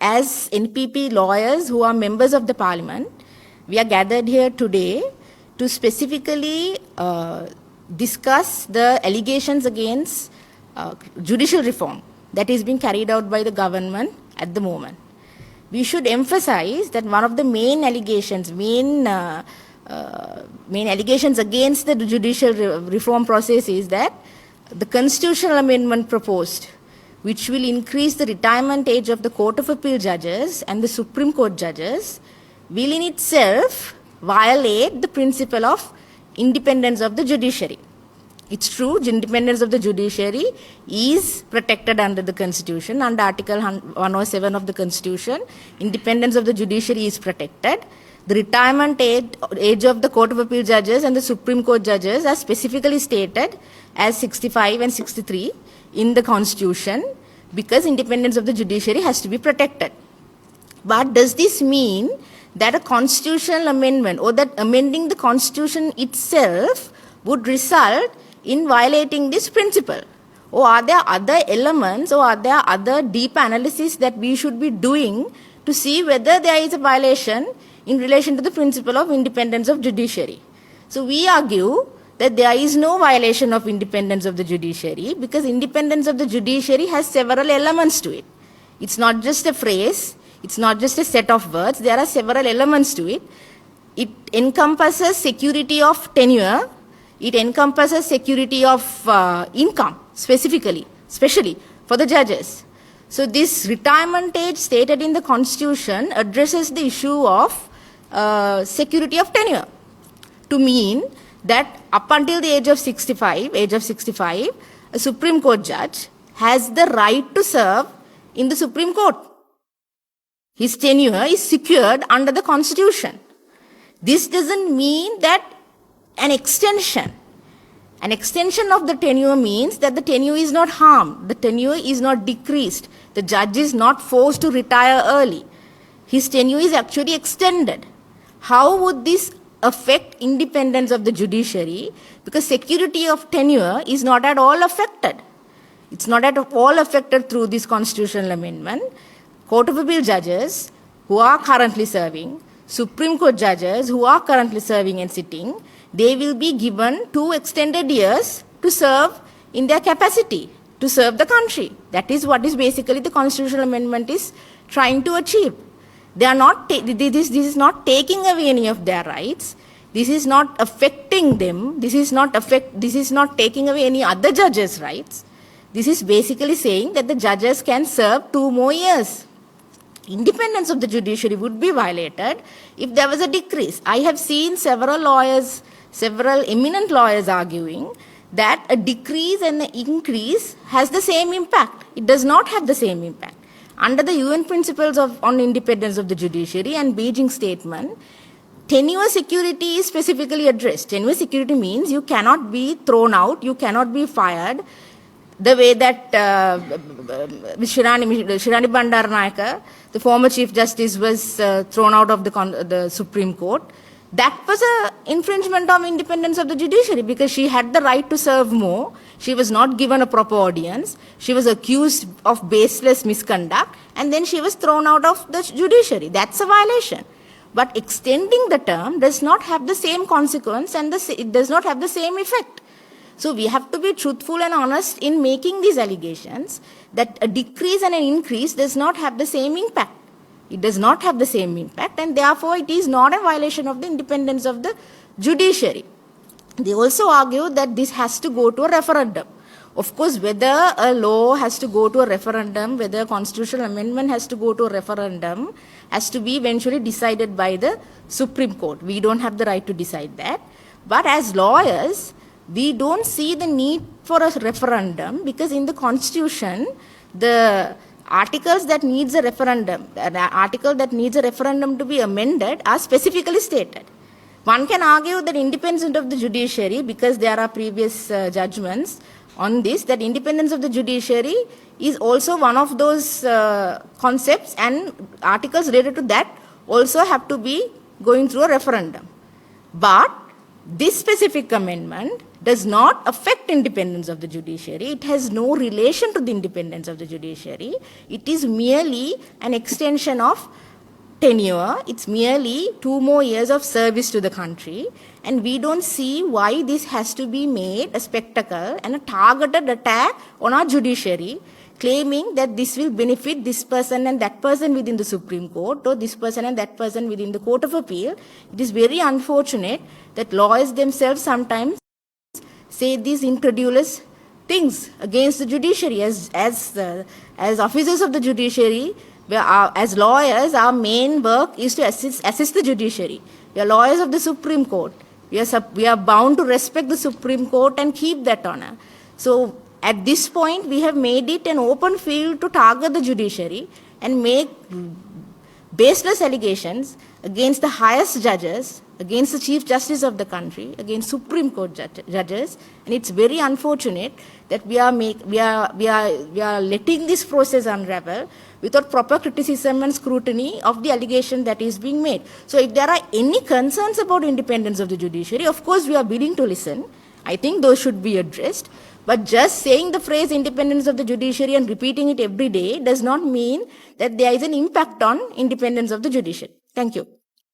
as NPP lawyers who are members of the parliament, we are gathered here today to specifically discuss the allegations against judicial reform that is being carried out by the government at the moment. We should emphasize that one of the main allegations against the judicial reform process is that the constitutional amendment proposed, which will increase the retirement age of the Court of Appeal judges and the Supreme Court judges, will in itself violate the principle of independence of the judiciary. It's true, independence of the judiciary is protected under the Constitution. Under Article 107 of the Constitution, independence of the judiciary is protected. The retirement age of the Court of Appeal judges and the Supreme Court judges are specifically stated as 65 and 63 in the Constitution, because independence of the judiciary has to be protected. But does this mean that a constitutional amendment or that amending the Constitution itself would result in violating this principle? Or are there other elements or are there other deep analysis that we should be doing to see whether there is a violation in relation to the principle of independence of judiciary? So we argue that there is no violation of independence of the judiciary, because independence of the judiciary has several elements to it. It's not just a phrase, it's not just a set of words, there are several elements to it. It encompasses security of tenure, it encompasses security of income, especially for the judges. So this retirement age stated in the Constitution addresses the issue of security of tenure, to mean that up until the age of 65, a Supreme Court judge has the right to serve in the Supreme Court. His tenure is secured under the Constitution. This doesn't mean that an extension of the tenure means that the tenure is not harmed, the tenure is not decreased, the judge is not forced to retire early. His tenure is actually extended. How would this affect independence of the judiciary? Because security of tenure is not at all affected. It's not at all affected through this constitutional amendment. Court of Appeal judges who are currently serving, Supreme Court judges who are currently serving and sitting, they will be given 2 extended years to serve in their capacity, to serve the country. That is what is basically the constitutional amendment is trying to achieve. They are not this is not taking away any of their rights. This is not affecting them. This is not taking away any other judges' rights. This is basically saying that the judges can serve 2 more years. Independence of the judiciary would be violated if there was a decrease. I have seen several eminent lawyers arguing that a decrease and an increase has the same impact. It does not have the same impact. Under the UN principles on independence of the judiciary and Beijing statement, tenure security is specifically addressed. Tenure security means you cannot be thrown out, you cannot be fired, the way that Shirani Bandaranayake, the former Chief Justice, was thrown out of the Supreme Court. That was an infringement of independence of the judiciary, because she had the right to serve more. She was not given a proper audience. She was accused of baseless misconduct, and then she was thrown out of the judiciary. That's a violation. But extending the term does not have the same consequence, and it does not have the same effect. So we have to be truthful and honest in making these allegations that a decrease and an increase does not have the same impact. It does not have the same impact, and therefore it is not a violation of the independence of the judiciary. They also argue that this has to go to a referendum. Of course, whether a law has to go to a referendum, whether a constitutional amendment has to go to a referendum, has to be eventually decided by the Supreme Court. We don't have the right to decide that. But as lawyers, we don't see the need for a referendum, because in the Constitution, the articles that needs a referendum, an article that needs a referendum to be amended are specifically stated. One can argue that independence of the judiciary, because there are previous judgments on this, that independence of the judiciary is also one of those concepts, and articles related to that also have to be going through a referendum. But This specific amendment does not affect independence of the judiciary. It has no relation to the independence of the judiciary. It is merely an extension of tenure. It's merely 2 more years of service to the country. And we don't see why this has to be made a spectacle and a targeted attack on our judiciary, claiming that this will benefit this person and that person within the Supreme Court, or this person and that person within the Court of Appeal. It is very unfortunate that lawyers themselves sometimes say these incredulous things against the judiciary. As officers of the judiciary, as lawyers, our main work is to assist the judiciary. We are lawyers of the Supreme Court. We are bound to respect the Supreme Court and keep that honor. So at this point, we have made it an open field to target the judiciary and make baseless allegations against the highest judges, against the Chief Justice of the country, against Supreme Court judges. And it's very unfortunate that we are letting this process unravel without proper criticism and scrutiny of the allegation that is being made. So if there are any concerns about independence of the judiciary, of course we are willing to listen. I think those should be addressed. But just saying the phrase independence of the judiciary and repeating it every day does not mean that there is an impact on independence of the judiciary. Thank you.